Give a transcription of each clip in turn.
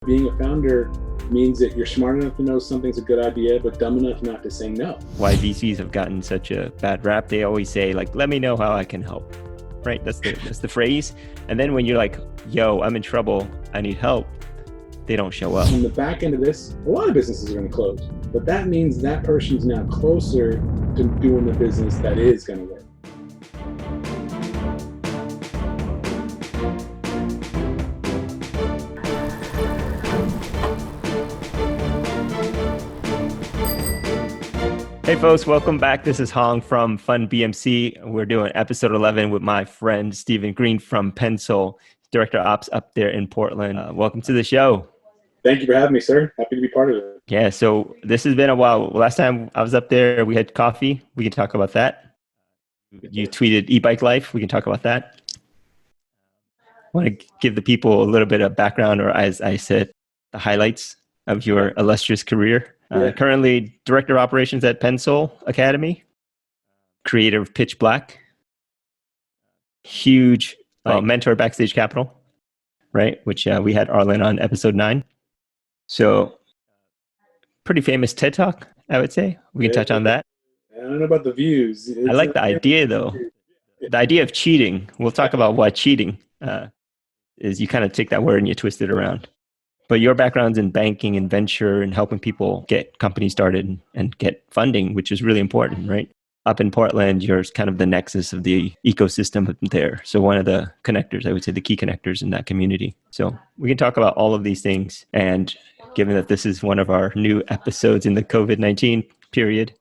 Being a founder means that you're smart enough to know something's a good idea, but dumb enough not to say no. Why VCs have gotten such a bad rap, they always say, like, let me know how I can help, right? That's the phrase. And then when you're like, yo, I'm in trouble, I need help, they don't show up. On the back end of this, a lot of businesses are going to close, but that means that person's now closer to doing the business that is going to work. Hey folks, welcome back. This is Hong from Fun BMC. We're doing episode 11 with my friend Stephen Green from Pencil, Director of Ops up there in Portland. Welcome to the show. Thank you for having me, sir. Happy to be part of it. Yeah, so this has been a while. Last time I was up there, we had coffee. We can talk about that. You tweeted e-bike life. We can talk about that. I want to give the people a little bit of background, or as I said, the highlights of your illustrious career. Currently Director of Operations at Pencil Academy, creator of Pitch Black, huge mentor Backstage Capital, right? Which we had Arlen on episode 9. So pretty famous TED Talk, I would say. We can touch on that. I don't know about the views. I like the idea, though. The idea of cheating. We'll talk about why cheating is. You kind of take that word and you twist it around. But your background's in banking and venture and helping people get companies started and get funding, which is really important, right? Up in Portland, you're kind of the nexus of the ecosystem there. So one of the connectors, I would say the key connectors in that community. So we can talk about all of these things. And given that this is one of our new episodes in the COVID-19 period,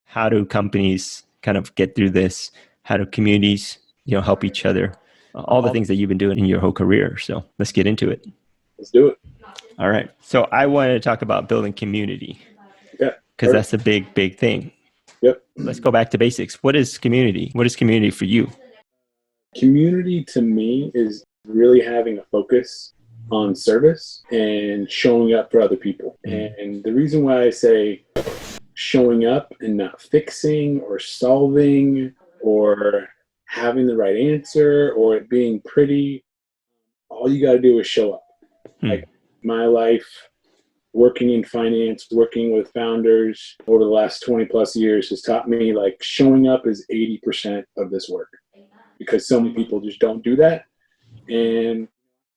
how do companies kind of get through this? How do communities, help each other? All the things that you've been doing in your whole career. So let's get into it. Let's do it. All right. So I wanted to talk about building community. Yeah. Because that's a big, big thing. Yep. Let's go back to basics. What is community? What is community for you? Community to me is really having a focus on service and showing up for other people. And the reason why I say showing up and not fixing or solving or having the right answer or it being pretty, all you got to do is show up. Like my life, working in finance, working with founders over the last 20 plus years has taught me like showing up is 80% of this work because so many people just don't do that. And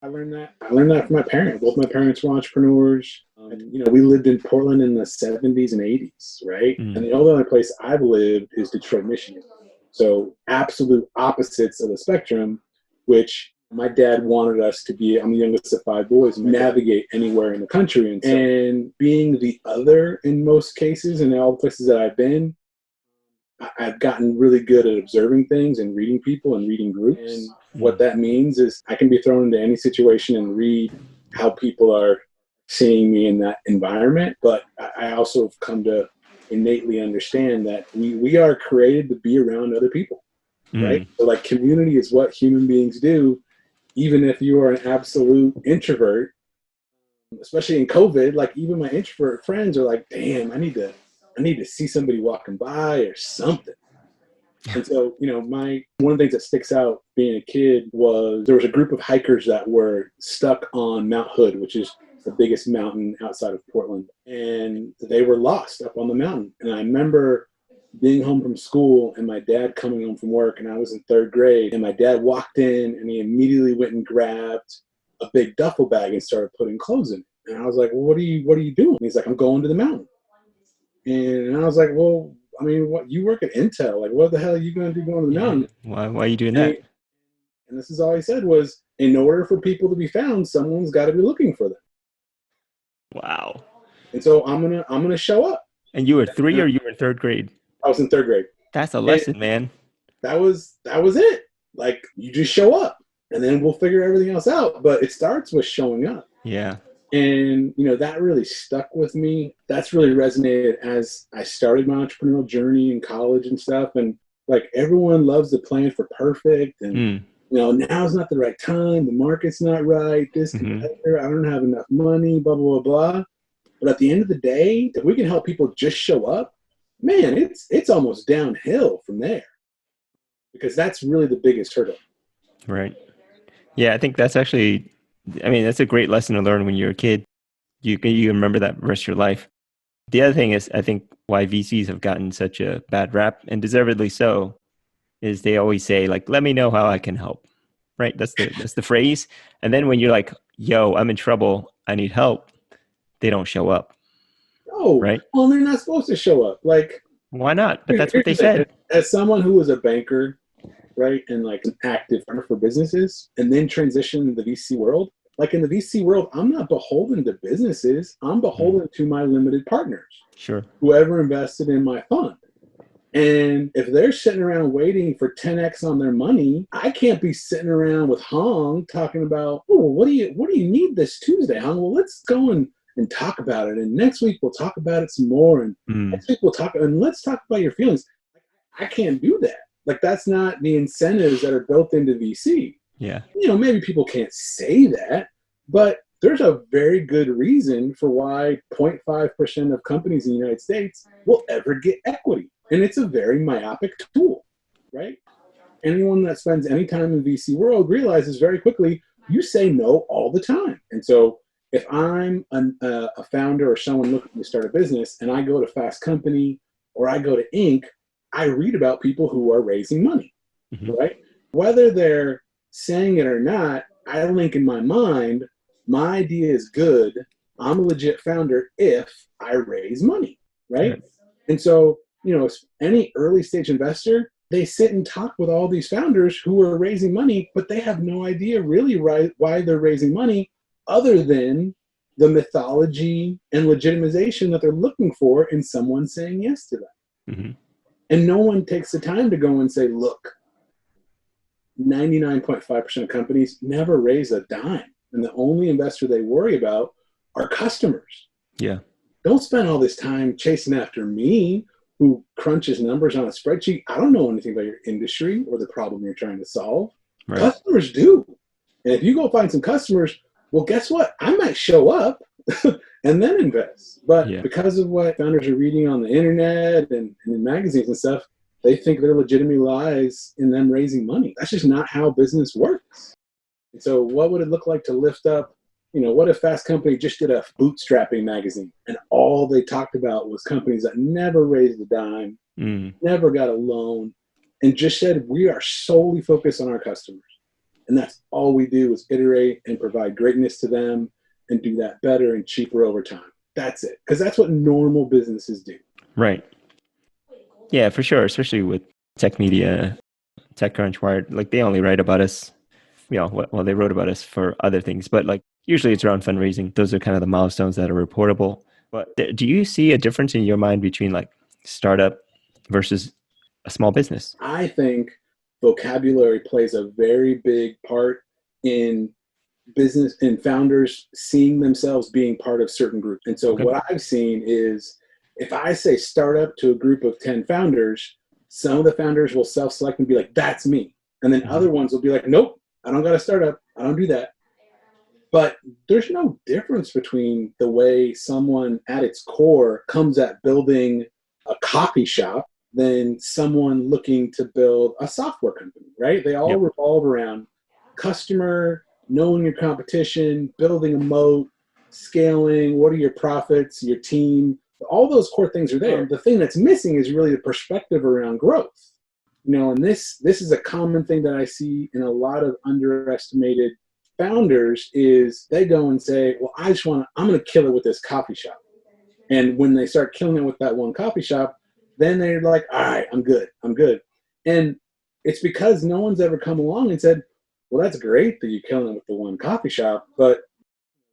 I learned that from my parents. Both my parents were entrepreneurs. We lived in Portland in the 70s and 80s, right? And the only other place I've lived is Detroit, Michigan. So absolute opposites of the spectrum, which my dad wanted us to be, I'm the youngest of 5 boys, navigate anywhere in the country. And being the other in most cases, in all the places that I've been, I've gotten really good at observing things and reading people and reading groups. And what that means is I can be thrown into any situation and read how people are seeing me in that environment. But I also have come to innately understand that we are created to be around other people, right? So like community is what human beings do. Even if you are an absolute introvert, especially in COVID, like even my introvert friends are like, damn, I need to see somebody walking by or something. And so, one of the things that sticks out being a kid was there was a group of hikers that were stuck on Mount Hood, which is the biggest mountain outside of Portland. And they were lost up on the mountain. And I remember being home from school and my dad coming home from work, and I was in 3rd grade, and my dad walked in and he immediately went and grabbed a big duffel bag and started putting clothes in it. And I was like, well, what are you doing? And he's like, I'm going to the mountain. And I was like, well, I mean, what, you work at Intel, like what the hell are you going to do going to the mountain? Why are you doing that? And this is all he said was, in order for people to be found, someone's got to be looking for them. Wow. And so I'm gonna show up. And you were 3 or you were in 3rd grade? I was in 3rd grade. That's a lesson, man. That was it. Like, you just show up and then we'll figure everything else out. But it starts with showing up. Yeah. And, that really stuck with me. That's really resonated as I started my entrepreneurial journey in college and stuff. And like, everyone loves to plan for perfect. And, now's not the right time. The market's not right. This competitor, I don't have enough money, blah, blah, blah, blah. But at the end of the day, if we can help people just show up, man, it's almost downhill from there, because that's really the biggest hurdle. Right. Yeah, I think that's actually, that's a great lesson to learn when you're a kid. You remember that the rest of your life. The other thing is, I think why VCs have gotten such a bad rap, and deservedly so, is they always say like, "Let me know how I can help." Right? That's the phrase. And then when you're like, "Yo, I'm in trouble. I need help," they don't show up. Oh, Right? well, they're not supposed to show up. Like, Why not? But that's what here's they the thing. said. As someone who was a banker, right, and like an active partner for businesses, and then transitioned to the VC world, like in the VC world, I'm not beholden to businesses. I'm beholden to my limited partners, Sure. whoever invested in my fund. And if they're sitting around waiting for 10x on their money, I can't be sitting around with Hong talking about, oh, what do you need this Tuesday, Hong? Well, let's go and talk about it. And next week we'll talk about it some more. And next week let's talk about your feelings. I can't do that. Like, that's not the incentives that are built into VC. Yeah. Maybe people can't say that, but there's a very good reason for why 0.5% of companies in the United States will ever get equity. And it's a very myopic tool, right? Anyone that spends any time in the VC world realizes very quickly you say no all the time. And so if I'm a founder or someone looking to start a business and I go to Fast Company or I go to Inc., I read about people who are raising money, right? Whether they're saying it or not, I link in my mind, my idea is good. I'm a legit founder if I raise money, right? And so, any early stage investor, they sit and talk with all these founders who are raising money, but they have no idea really why they're raising money other than the mythology and legitimization that they're looking for in someone saying yes to them. And no one takes the time to go and say, look, 99.5% of companies never raise a dime. And the only investor they worry about are customers. Yeah. Don't spend all this time chasing after me, who crunches numbers on a spreadsheet. I don't know anything about your industry or the problem you're trying to solve. Right. Customers do. And if you go find some customers, well, guess what? I might show up and then invest. But because of what founders are reading on the internet and in magazines and stuff, they think their legitimacy lies in them raising money. That's just not how business works. And so what would it look like to lift up, what if Fast Company just did a bootstrapping magazine and all they talked about was companies that never raised a dime, never got a loan, and just said, we are solely focused on our customers. And that's all we do is iterate and provide greatness to them and do that better and cheaper over time. That's it. Because that's what normal businesses do. Right. Yeah, for sure. Especially with tech media, TechCrunch, Wired, like they only write about us, well, they wrote about us for other things, but like usually it's around fundraising. Those are kind of the milestones that are reportable. But do you see a difference in your mind between like startup versus a small business? I think vocabulary plays a very big part in business and founders seeing themselves being part of certain groups. And so what I've seen is if I say startup to a group of 10 founders, some of the founders will self-select and be like, that's me. And then other ones will be like, nope, I don't got a startup. I don't do that. But there's no difference between the way someone at its core comes at building a coffee shop than someone looking to build a software company, right? They all revolve around customer, knowing your competition, building a moat, scaling, what are your profits, your team, all those core things are there. The thing that's missing is really the perspective around growth. And this is a common thing that I see in a lot of underestimated founders is they go and say, well, I'm going to kill it with this coffee shop. And when they start killing it with that one coffee shop, then they're like, all right, I'm good. And it's because no one's ever come along and said, well, that's great that you're killing it with the one coffee shop, but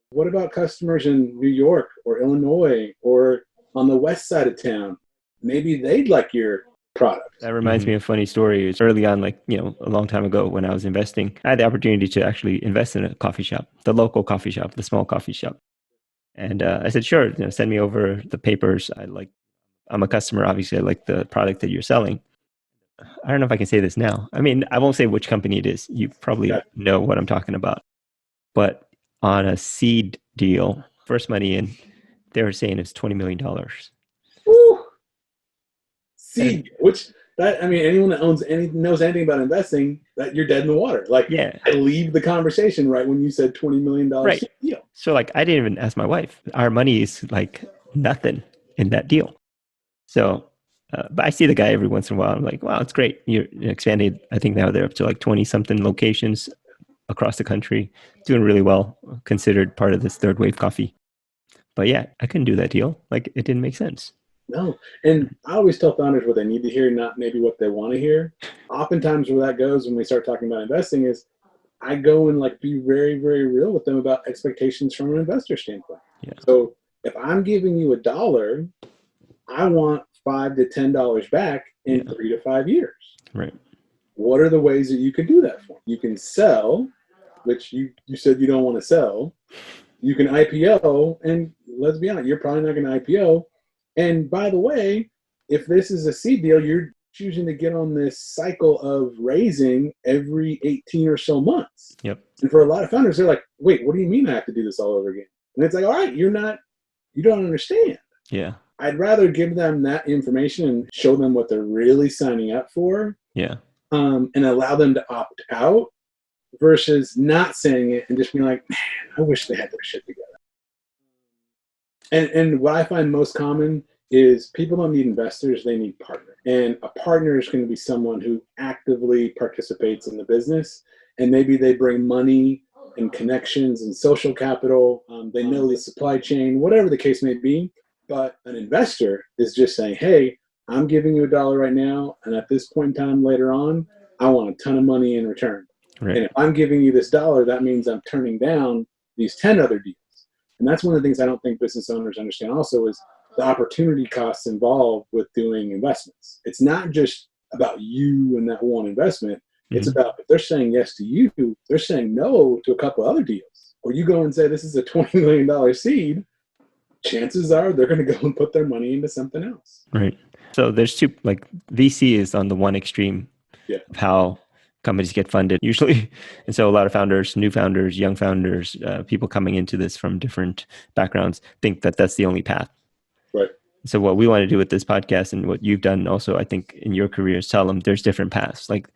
what about customers in New York or Illinois or on the west side of town? Maybe they'd like your product. That reminds me of a funny story. It's early on, like, a long time ago when I was investing, I had the opportunity to actually invest in a coffee shop, the local coffee shop, the small coffee shop. And I said, sure, send me over the papers. I'm a customer. Obviously, I like the product that you're selling. I don't know if I can say this now. I mean, I won't say which company it is. You probably know what I'm talking about. But on a seed deal, first money in, they were saying it's $20 million. Woo! Seed, which I mean, anyone that knows anything about investing, that you're dead in the water. Like, Yeah. I leave the conversation right when you said $20 million Right. deal. So like, I didn't even ask my wife. Our money is like nothing in that deal. So, but I see the guy every once in a while. I'm like, wow, it's great. You're expanding. I think now they're up to like 20 something locations across the country, doing really well, considered part of this third wave coffee. But yeah, I couldn't do that deal. Like, it didn't make sense. No. And I always tell founders what they need to hear, not maybe what they want to hear. Oftentimes where that goes when we start talking about investing is I go and like be very, very real with them about expectations from an investor standpoint. Yeah. So if I'm giving you $1, I want $5 to $10 back in 3 to 5 years. Right. What are the ways that you can do that for? You can sell, which you said you don't want to sell. You can IPO, and let's be honest, you're probably not going to IPO. And by the way, if this is a seed deal, you're choosing to get on this cycle of raising every 18 or so months. Yep. And for a lot of founders, they're like, wait, what do you mean I have to do this all over again? And it's like, all right, you don't understand. Yeah. I'd rather give them that information and show them what they're really signing up for. Yeah. And allow them to opt out versus not saying it and just being like, man, I wish they had their shit together. And what I find most common is people don't need investors, they need partners. And a partner is going to be someone who actively participates in the business, and maybe they bring money and connections and social capital. They know the supply chain, whatever the case may be. But an investor is just saying, hey, I'm giving you $1 right now, and at this point in time later on, I want a ton of money in return. Right. And if I'm giving you this $1, that means I'm turning down these 10 other deals. And that's one of the things I don't think business owners understand also is the opportunity costs involved with doing investments. It's not just about you and that one investment. Mm-hmm. It's about, if they're saying yes to you, they're saying no to a couple other deals. Or you go and say, this is a $20 million seed, chances are they're going to go and put their money into something else. Right. So there's two, like VC is on the one extreme of how companies get funded usually. And so a lot of founders, new founders, young founders, people coming into this from different backgrounds think that that's the only path. Right. So what we want to do with this podcast and what you've done also, I think in your career is tell them there's different paths. Like,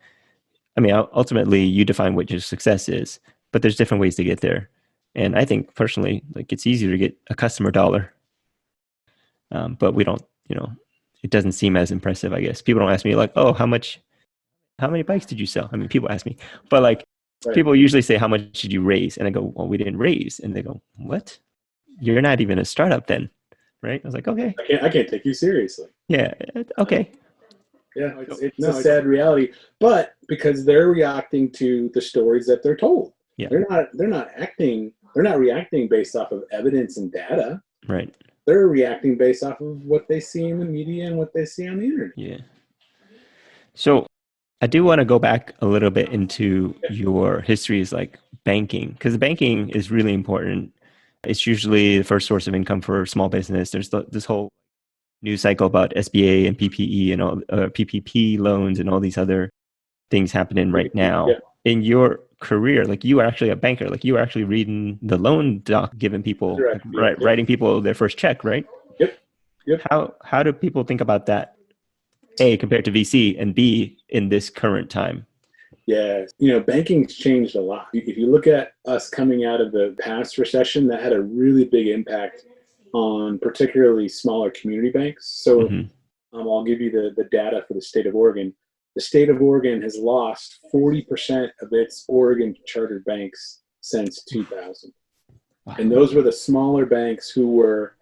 I mean, ultimately you define what your success is, but there's different ways to get there. And I think personally, like it's easier to get a customer dollar. But we don't, it doesn't seem as impressive, I guess. People don't ask me like, oh, how many bikes did you sell? I mean, people ask me, but like people usually say, how much did you raise? And I go, well, we didn't raise. And they go, what? You're not even a startup then. Right. I was like, okay. I can't take you seriously. Yeah. Okay. Yeah. It's a sad reality, but because they're reacting to the stories that they're told. Yeah. They're not reacting based off of evidence and data. Right. They're reacting based off of what they see in the media and what they see on the internet. Yeah. So I do want to go back a little bit into your history as like banking, because banking is really important. It's usually the first source of income for small business. There's this whole news cycle about SBA and PPE and all PPP loans and all these other things happening right now. Yeah. In your career, like you are actually a banker, like you are actually reading the loan doc, giving people, writing people their first check, right? Yep. How do people think about that? A, compared to VC, and B, in this current time? Yeah, banking's changed a lot. If you look at us coming out of the past recession, that had a really big impact on particularly smaller community banks. So I'll give you the data for the state of Oregon. The state of Oregon has lost 40% of its Oregon chartered banks since 2000. Wow. And those were the smaller banks who were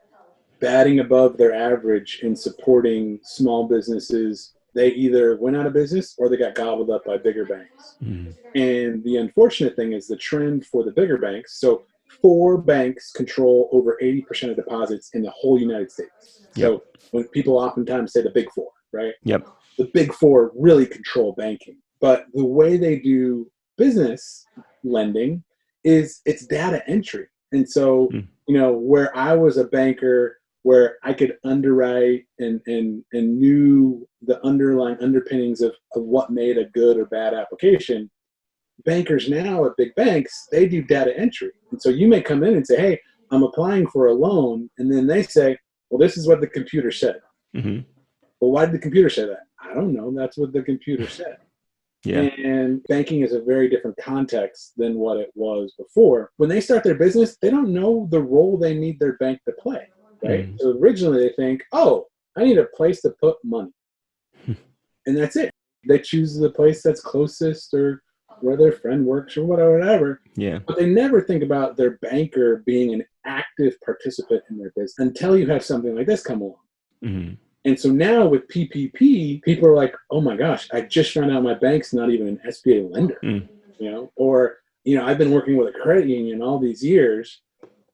batting above their average in supporting small businesses. They either went out of business or they got gobbled up by bigger banks. And the unfortunate thing is the trend for the bigger banks. So 4 banks control over 80% of deposits in the whole United States. Yep. So when people oftentimes say the big 4, right? Yep. The big 4 really control banking. But the way they do business lending is it's data entry. And so, where I was a banker, where I could underwrite and knew the underlying underpinnings of what made a good or bad application, bankers now at big banks, they do data entry. And so you may come in and say, hey, I'm applying for a loan. And then they say, well, this is what the computer said. Well, why did the computer say that? I I don't know. That's what the computer said. Yeah. And banking is a very different context than what it was before. When they start their business, they don't know the role they need their bank to play, right? So originally they think, oh, I need a place to put money. And that's it. They choose the place that's closest or where their friend works or whatever. Yeah. But they never think about their banker being an active participant in their business until you have something like this come along. Mm-hmm. And so now with PPP, people are like, oh my gosh, I just found out my bank's not even an SBA lender, or, I've been working with a credit union all these years.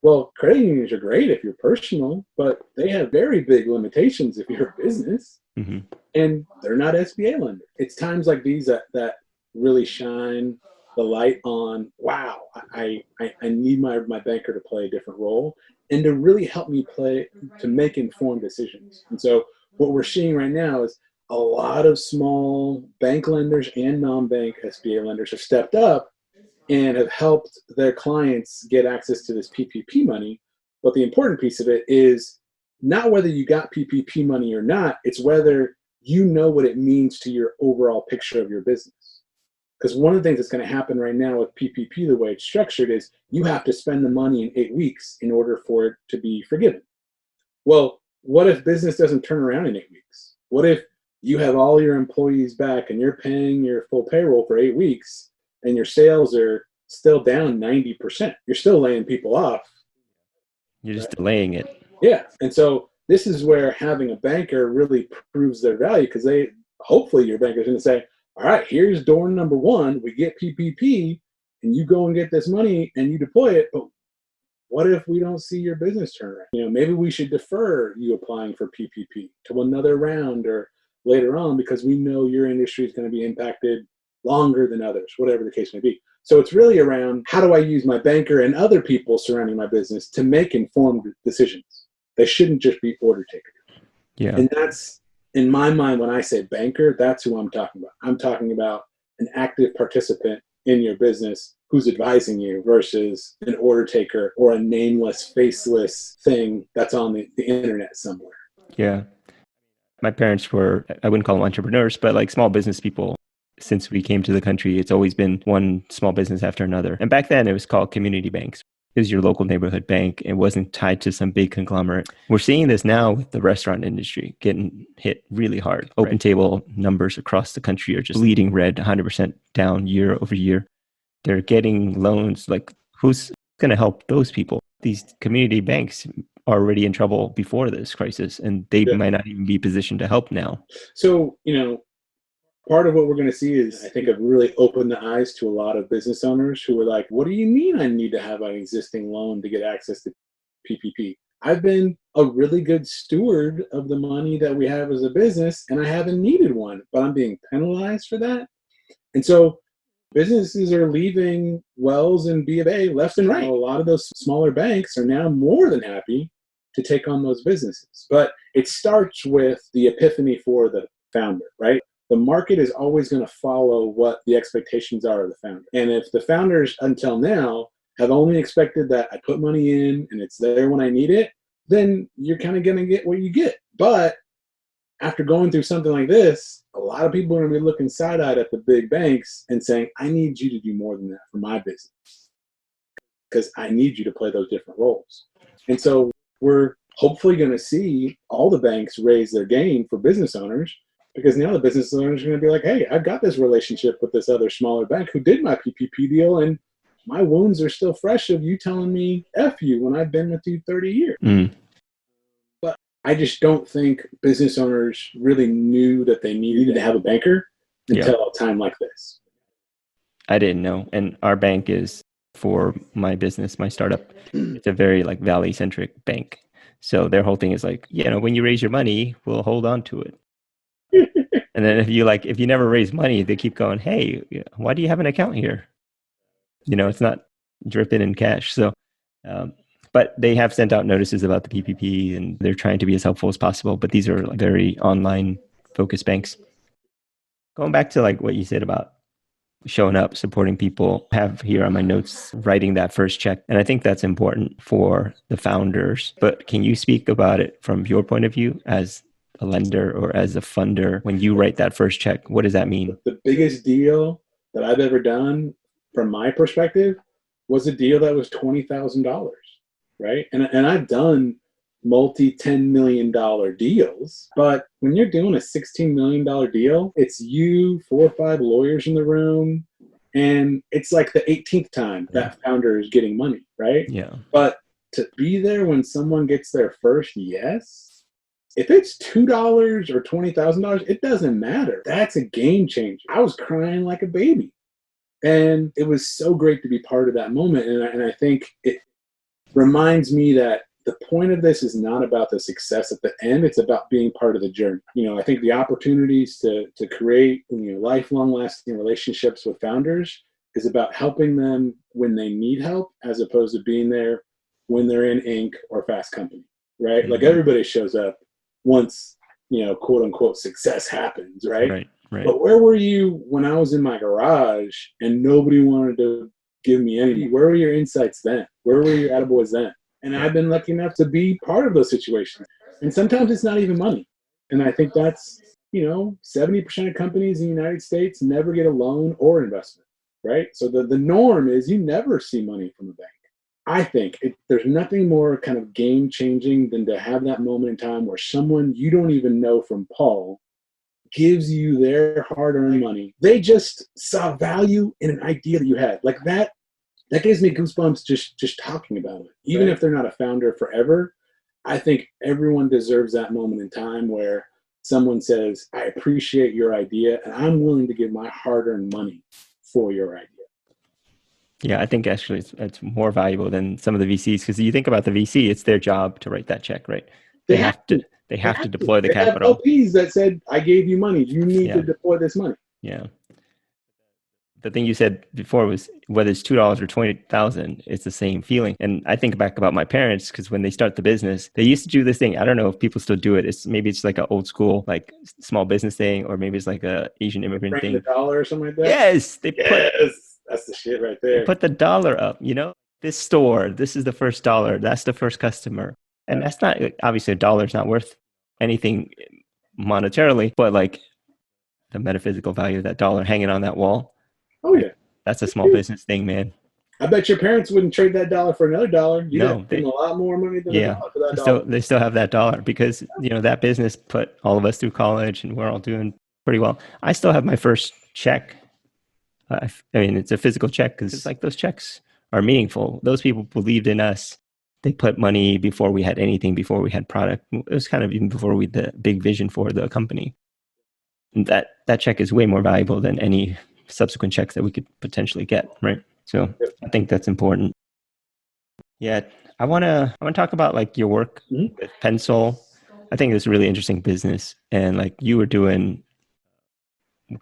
Well, credit unions are great if you're personal, but they have very big limitations if you're a business, and they're not SBA lender. It's times like these that really shine the light on, wow, I need my banker to play a different role and to really help me to make informed decisions. And so what we're seeing right now is a lot of small bank lenders and non-bank SBA lenders have stepped up and have helped their clients get access to this PPP money. But the important piece of it is not whether you got PPP money or not, it's whether you know what it means to your overall picture of your business. Because one of the things that's going to happen right now with PPP, the way it's structured, is you have to spend the money in 8 weeks in order for it to be forgiven. Well, what if business doesn't turn around in 8 weeks? What if you have all your employees back and you're paying your full payroll for 8 weeks and your sales are still down 90%? You're still laying people off. You're just delaying it. Yeah. And so this is where having a banker really proves their value, because hopefully your banker's going to say, all right, here's door number one. We get PPP and you go and get this money and you deploy it. But what if we don't see your business turn around? Maybe we should defer you applying for PPP to another round or later on, because we know your industry is going to be impacted longer than others, whatever the case may be. So it's really around, how do I use my banker and other people surrounding my business to make informed decisions? They shouldn't just be order takers. Yeah. And that's, in my mind, when I say banker, that's who I'm talking about. I'm talking about an active participant in your business who's advising you versus an order taker or a nameless, faceless thing that's on the internet somewhere. Yeah. My parents were, I wouldn't call them entrepreneurs, but like small business people. Since we came to the country, it's always been one small business after another. And back then it was called community banks. It was your local neighborhood bank. It wasn't tied to some big conglomerate. We're seeing this now with the restaurant industry getting hit really hard. Open table numbers across the country are just bleeding red, 100% down year over year. They're getting loans. Like, who's going to help those people? These community banks are already in trouble before this crisis, and they might not even be positioned to help now. So, part of what we're going to see is, I think, have really opened the eyes to a lot of business owners who were like, what do you mean I need to have an existing loan to get access to PPP? I've been a really good steward of the money that we have as a business, and I haven't needed one, but I'm being penalized for that. And so businesses are leaving Wells and B of A left and right. A lot of those smaller banks are now more than happy to take on those businesses. But it starts with the epiphany for the founder, right? The market is always going to follow what the expectations are of the founder. And if the founders until now have only expected that I put money in and it's there when I need it, then you're kind of going to get what you get. But after going through something like this, a lot of people are going to be looking side-eyed at the big banks and saying, I need you to do more than that for my business, because I need you to play those different roles. And so we're hopefully going to see all the banks raise their game for business owners, because now the business owners are going to be like, hey, I've got this relationship with this other smaller bank who did my PPP deal, and my wounds are still fresh of you telling me F you when I've been with you 30 years. But I just don't think business owners really knew that they needed to have a banker until a time like this. I didn't know. And our bank is, for my business, my startup, it's a very like Valley-centric bank. So their whole thing is like, when you raise your money, we'll hold on to it. And then if you never raise money, they keep going, hey, why do you have an account here? It's not dripping in cash. So, but they have sent out notices about the PPP, and they're trying to be as helpful as possible. But these are like very online focused banks. Going back to like what you said about showing up, supporting people, I have here on my notes, writing that first check. And I think that's important for the founders. But can you speak about it from your point of view as a lender or as a funder, when you write that first check, what does that mean? The biggest deal that I've ever done from my perspective was a deal that was $20,000, right? And I've done multi-$10 million deals, but when you're doing a $16 million deal, it's you, 4 or 5 lawyers in the room, and it's like the 18th time that founder is getting money, right? Yeah. But to be there when someone gets their first yes, if it's $2 or $20,000, it doesn't matter. That's a game changer. I was crying like a baby. And it was so great to be part of that moment. And I think it reminds me that the point of this is not about the success at the end. It's about being part of the journey. I think the opportunities to create lifelong lasting relationships with founders is about helping them when they need help, as opposed to being there when they're in Inc. or Fast Company, right? Mm-hmm. Like everybody shows up once, quote unquote, success happens, right? Right. But where were you when I was in my garage and nobody wanted to give me anything? Where were your insights then? Where were your attaboys then? And I've been lucky enough to be part of those situations. And sometimes it's not even money. And I think that's, 70% of companies in the United States never get a loan or investment, right? So the norm is you never see money from a bank. I think there's nothing more kind of game changing than to have that moment in time where someone you don't even know from Paul gives you their hard-earned money. They just saw value in an idea that you had. Like that gives me goosebumps just talking about it. Even if they're not a founder forever, I think everyone deserves that moment in time where someone says, I appreciate your idea and I'm willing to give my hard-earned money for your idea. Yeah, I think actually it's more valuable than some of the VCs, because you think about the VC, it's their job to write that check, right? They have to deploy the capital. Have LPs that said, I gave you money. You need to deploy this money. Yeah. The thing you said before was whether it's $2 or $20,000, it's the same feeling. And I think back about my parents, because when they start the business, they used to do this thing. I don't know if people still do it. Maybe it's like an old school, like small business thing, or maybe it's like a Asian immigrant thing. The dollar or something like that. Yes, that's the shit right there. They put the dollar up. This store, this is the first dollar. That's the first customer, and that's not, obviously a dollar is not worth anything monetarily, but like the metaphysical value of that dollar hanging on that wall. Oh yeah, that's a small business thing, man. I bet your parents wouldn't trade that dollar for another dollar. You'd have to give them a lot more money than a dollar for that dollar. They still have that dollar because that business put all of us through college, and we're all doing pretty well. I still have my first check. I mean, it's a physical check because it's like those checks are meaningful. Those people believed in us. They put money before we had anything, before we had product. It was kind of even before we had the big vision for the company. And that check is way more valuable than any subsequent checks that we could potentially get, right? So I think that's important. Yeah, I want to talk about like your work with Pencil. I think it's a really interesting business, and like you were doing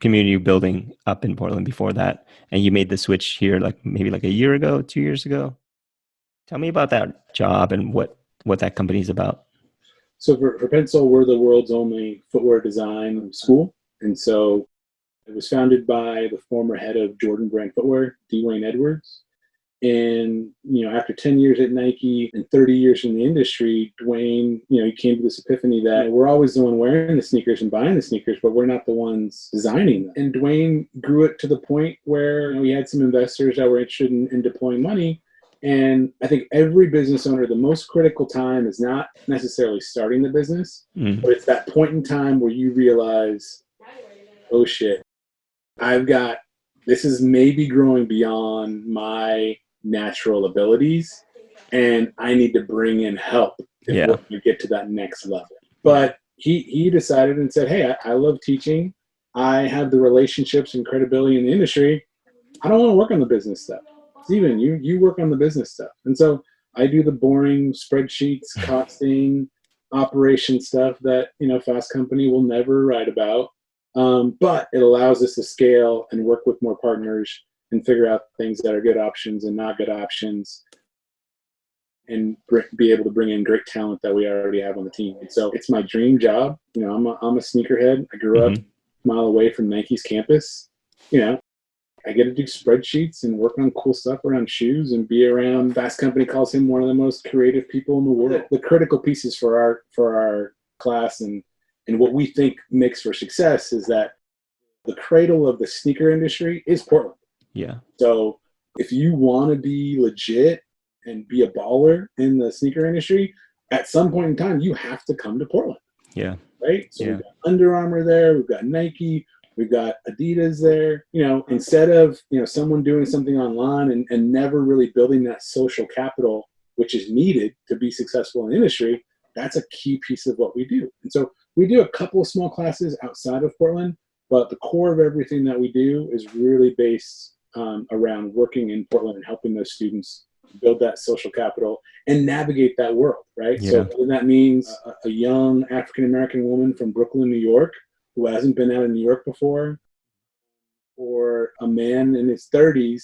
community building up in Portland before that, and you made the switch here like maybe like a year ago, 2 years ago. Tell me about that job and what that company is about. So for Pencil, we're the world's only footwear design school, and so it was founded by the former head of Jordan Brand Footwear, Dwayne Edwards. And, after 10 years at Nike and 30 years in the industry, Dwayne, he came to this epiphany that we're always the one wearing the sneakers and buying the sneakers, but we're not the ones designing them. And Dwayne grew it to the point where he had some investors that were interested in deploying money. And I think every business owner, the most critical time is not necessarily starting the business, but it's that point in time where you realize, oh shit, this is maybe growing beyond my natural abilities, and I need to bring in help if we're going to get to that next level. But he decided and said, hey, I love teaching. I have the relationships and credibility in the industry. I don't want to work on the business stuff. Steven, you work on the business stuff. And so I do the boring spreadsheets, costing, operation stuff that, Fast Company will never write about. But it allows us to scale and work with more partners and figure out things that are good options and not good options, and be able to bring in great talent that we already have on the team. And so it's my dream job. I'm a sneakerhead. I grew up a mile away from Nike's campus. I get to do spreadsheets and work on cool stuff around shoes and be around. Fast Company calls him one of the most creative people in the world. The critical pieces for our class and And what we think makes for success is that the cradle of the sneaker industry is Portland. Yeah. So if you want to be legit and be a baller in the sneaker industry, at some point in time, you have to come to Portland. Yeah. Right? So we've got Under Armour there, we've got Nike, we've got Adidas there. Instead of, someone doing something online and never really building that social capital, which is needed to be successful in the industry, that's a key piece of what we do. And so we do a couple of small classes outside of Portland, but the core of everything that we do is really based around working in Portland and helping those students build that social capital and navigate that world, right? Yeah. So whether that means a young African-American woman from Brooklyn, New York, who hasn't been out of New York before, or a man in his 30s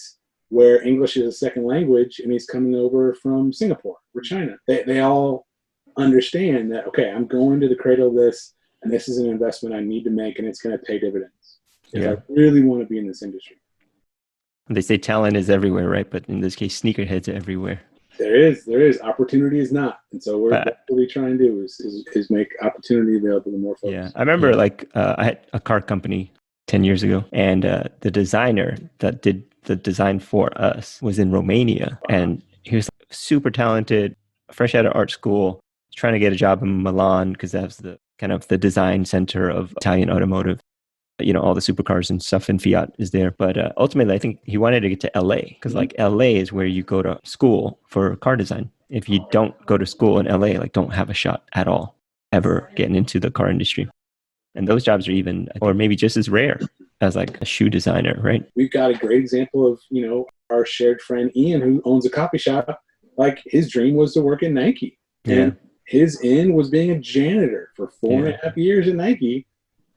where English is a second language and he's coming over from Singapore or China. They all understand that, okay, I'm going to the cradle of this, and this is an investment I need to make, and it's going to pay dividends if I really want to be in this industry. They say talent is everywhere, right? But in this case, sneakerheads are everywhere. There is. Opportunity is not. And so what we try and do is make opportunity available to more folks. Yeah. I remember I had a car company 10 years ago, and the designer that did the design for us was in Romania. Wow. And he was super talented, fresh out of art school, trying to get a job in Milan because that's the kind of the design center of Italian automotive. All the supercars and stuff in Fiat is there. But ultimately, I think he wanted to get to LA because LA is where you go to school for car design. If you don't go to school in LA, don't have a shot at all ever getting into the car industry. And those jobs are even, or maybe just as rare as a shoe designer, right? We've got a great example of, our shared friend Ian, who owns a coffee shop. His dream was to work at Nike. And his in was being a janitor for 4.5 years at Nike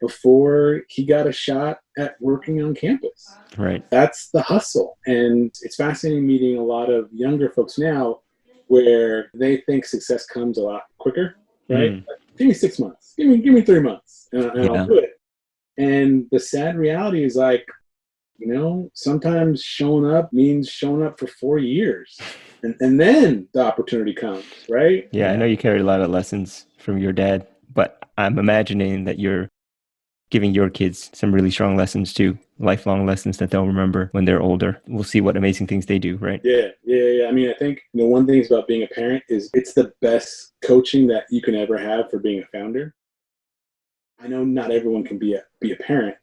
before he got a shot at working on campus. Right. That's the hustle. And it's fascinating meeting a lot of younger folks now where they think success comes a lot quicker, right? Give me 6 months, give me 3 months, and I'll do it. And the sad reality is sometimes showing up means showing up for 4 years. And then the opportunity comes, right? Yeah, I know you carried a lot of lessons from your dad, but I'm imagining that you're giving your kids some really strong lessons too, lifelong lessons that they'll remember when they're older. We'll see what amazing things they do, right? Yeah. I mean, I think one thing about being a parent is it's the best coaching that you can ever have for being a founder. I know not everyone can be a parent,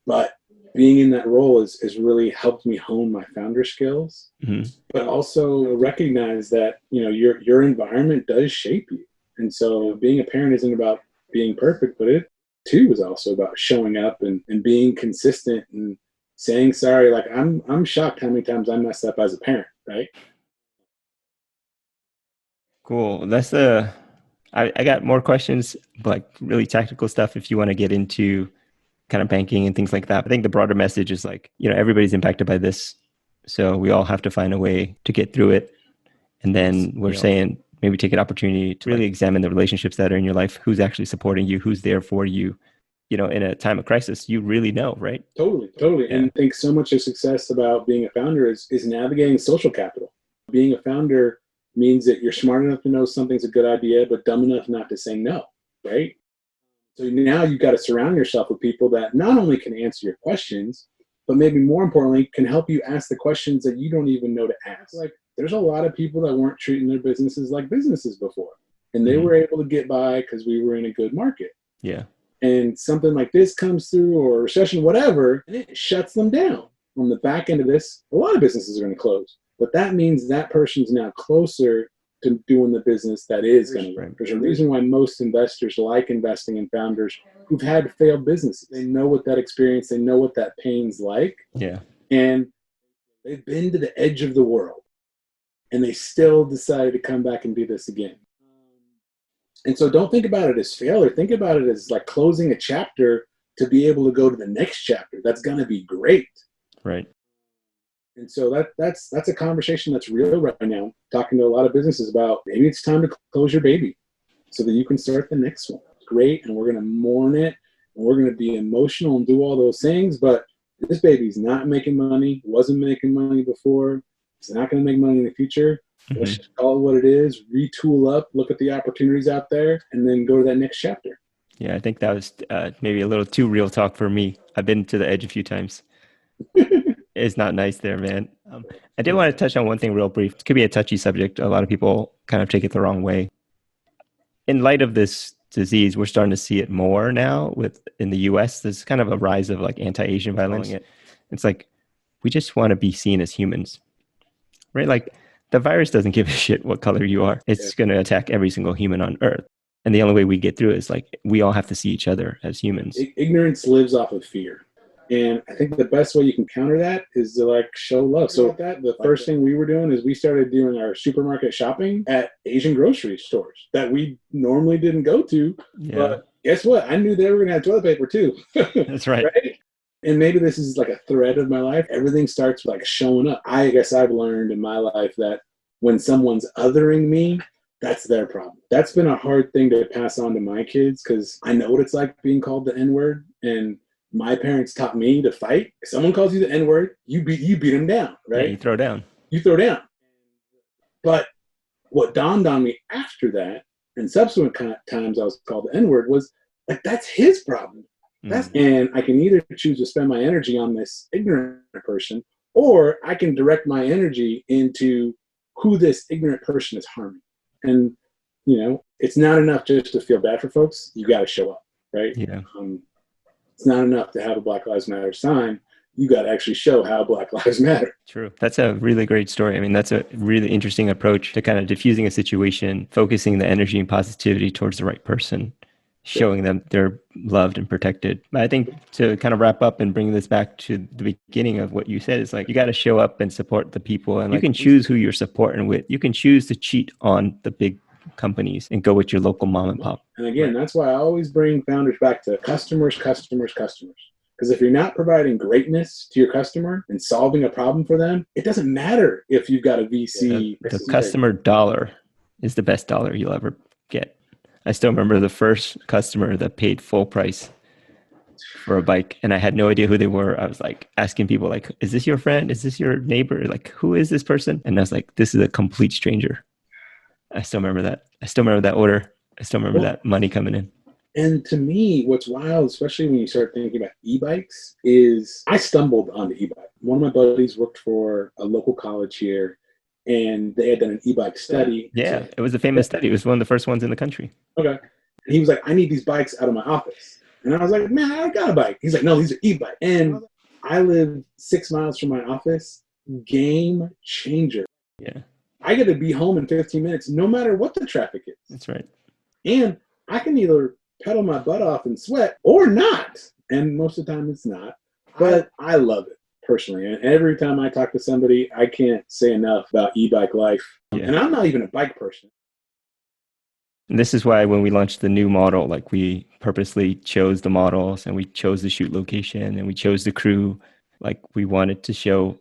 but being in that role has really helped me hone my founder skills, but also recognize that, your environment does shape you. And so being a parent isn't about being perfect, but it too is also about showing up and being consistent and saying sorry. I'm shocked how many times I messed up as a parent, right? Cool. I got more questions, really tactical stuff if you want to get into kind of banking and things like that. I think the broader message is everybody's impacted by this. So we all have to find a way to get through it. And then we're saying maybe take an opportunity to really examine the relationships that are in your life, who's actually supporting you, who's there for you. In a time of crisis, you really know, right? Totally. Yeah. And I think so much of success about being a founder is navigating social capital. Being a founder means that you're smart enough to know something's a good idea, but dumb enough not to say no, right? So now you've got to surround yourself with people that not only can answer your questions, but maybe more importantly, can help you ask the questions that you don't even know to ask. There's a lot of people that weren't treating their businesses like businesses before, and they were able to get by because we were in a good market. Yeah. And something like this comes through, or a recession, whatever, and it shuts them down. On the back end of this, a lot of businesses are going to close. But that means that person's now closer to doing the business that is going to work. There's a reason why most investors like investing in founders who've had failed businesses. They know what that experience, they know what that pain's like. Yeah. And they've been to the edge of the world, and they still decided to come back and do this again. And so don't think about it as failure. Think about it as closing a chapter to be able to go to the next chapter. That's going to be great. Right. And so that's a conversation that's real right now. Talking to a lot of businesses about maybe it's time to close your baby so that you can start the next one. Great. And we're going to mourn it, and we're going to be emotional and do all those things. But this baby's not making money, wasn't making money before. It's not going to make money in the future. Let's just call it what it is, retool up, look at the opportunities out there, and then go to that next chapter. Yeah, I think that was maybe a little too real talk for me. I've been to the edge a few times. It's not nice there, man. I did want to touch on one thing real brief. It could be a touchy subject. A lot of people kind of take it the wrong way. In light of this disease, we're starting to see it more now in the US. There's kind of a rise of like anti-Asian violence. It's like, we just want to be seen as humans, right? Like the virus doesn't give a shit what color you are. It's going to attack every single human on earth. And the only way we get through it is like, we all have to see each other as humans. Ignorance lives off of fear. And I think the best way you can counter that is to like show love. So the first thing we were doing is we started doing our supermarket shopping at Asian grocery stores that we normally didn't go to. Yeah. But guess what? I knew they were going to have toilet paper too. That's right. Right? And maybe this is like a thread of my life. Everything starts like showing up. I guess I've learned in my life that when someone's othering me, that's their problem. That's been a hard thing to pass on to my kids because I know what it's like being called the N-word. And my parents taught me to fight. If someone calls you the N-word, you beat them down, right? Yeah, you throw down. You throw down. But what dawned on me after that, and subsequent times I was called the N-word, was like, that's his problem. And I can either choose to spend my energy on this ignorant person, or I can direct my energy into who this ignorant person is harming. And, you know, it's not enough just to feel bad for folks. You got to show up, right? Yeah. It's not enough to have a Black Lives Matter sign. You got to actually show how Black Lives matter. True. That's a really great story. I mean, that's a really interesting approach to kind of diffusing a situation, focusing the energy and positivity towards the right person, showing them they're loved and protected. But I think to kind of wrap up and bring this back to the beginning of what you said, is like, you got to show up and support the people. And like, you can choose who you're supporting with. You can choose to cheat on the big companies and go with your local mom and pop. And again, that's why I always bring founders back to customers. Because if you're not providing greatness to your customer and solving a problem for them, it doesn't matter if you've got a VC. The customer dollar is the best dollar you'll ever get. I still remember the first customer that paid full price for a bike, and I had no idea who they were. I was like asking people, like, is this your friend? Is this your neighbor? Like, who is this person? And I was like, this is a complete stranger. I still remember that. I still remember that order. I still remember that money coming in. And to me, what's wild, especially when you start thinking about e-bikes, is I stumbled onto e-bike. One of my buddies worked for a local college here, and they had done an e-bike study. Yeah, it was a famous study. It was one of the first ones in the country. Okay. And he was like, I need these bikes out of my office. And I was like, man, I got a bike. He's like, no, these are e-bikes. And I live 6 miles from my office. Game changer. Yeah. I get to be home in 15 minutes, no matter what the traffic is. That's right. And I can either pedal my butt off and sweat or not. And most of the time it's not. But I love it personally. And every time I talk to somebody, I can't say enough about e-bike life. Yeah. And I'm not even a bike person. And this is why when we launched the new model, like, we purposely chose the models and we chose the shoot location and we chose the crew. Like, we wanted to show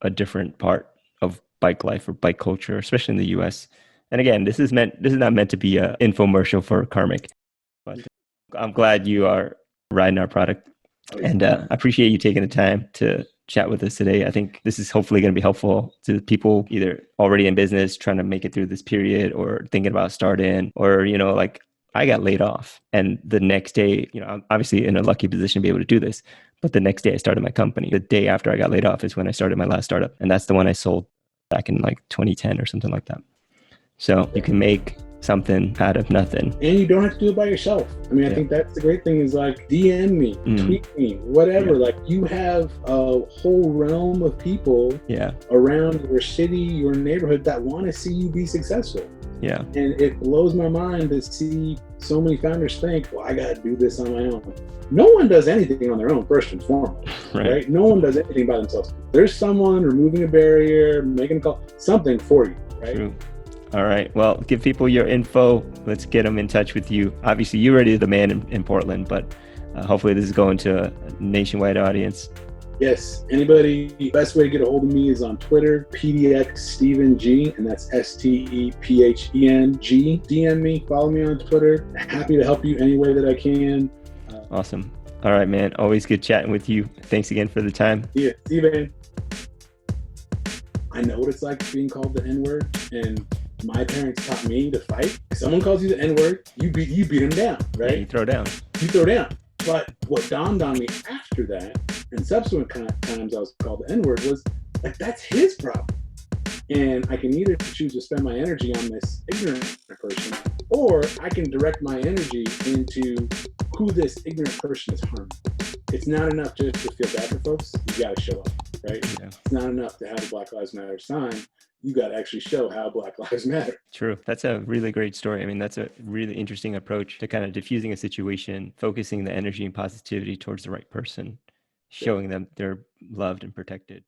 a different part of bike life or bike culture, especially in the US. And again, this is not meant to be an infomercial for Karmic, but I'm glad you are riding our product. And I appreciate you taking the time to chat with us today. I think this is hopefully going to be helpful to people either already in business, trying to make it through this period, or thinking about starting, or, you know, like, I got laid off and the next day, you know, I'm obviously in a lucky position to be able to do this, but the next day I started my company. The day after I got laid off is when I started my last startup. And that's the one I sold back in like 2010 or something like that. So you can make something out of nothing. And you don't have to do it by yourself. I mean, I think that's the great thing is, like, DM me, tweet me, whatever. Like, you have a whole realm of people around your city, your neighborhood that want to see you be successful. Yeah. And it blows my mind to see so many founders think, well, I got to do this on my own. No one does anything on their own, first and foremost, right? No one does anything by themselves. There's someone removing a barrier, making a call, something for you, right? True. All right. Well, give people your info. Let's get them in touch with you. Obviously, you're already the man in Portland, but hopefully this is going to a nationwide audience. Yes. Anybody, the best way to get a hold of me is on Twitter, PDX Stephen G, and that's STEPHENG. DM me, follow me on Twitter. Happy to help you any way that I can. Awesome. All right, man. Always good chatting with you. Thanks again for the time. Yeah. See you, man. I know what it's like being called the N-word, and My parents taught me to fight. If someone calls you the N-word, you beat them down, right? Yeah, you throw down. You throw down. But what dawned on me after that, and subsequent times I was called the N-word, was like, that's his problem. And I can either choose to spend my energy on this ignorant person, or I can direct my energy into who this ignorant person is harming. It's not enough just to feel bad for folks. You got to show up, right? Yeah. It's not enough to have the Black Lives Matter sign. You got to actually show how Black Lives matter. True. That's a really great story. I mean, that's a really interesting approach to kind of diffusing a situation, focusing the energy and positivity towards the right person, showing them they're loved and protected.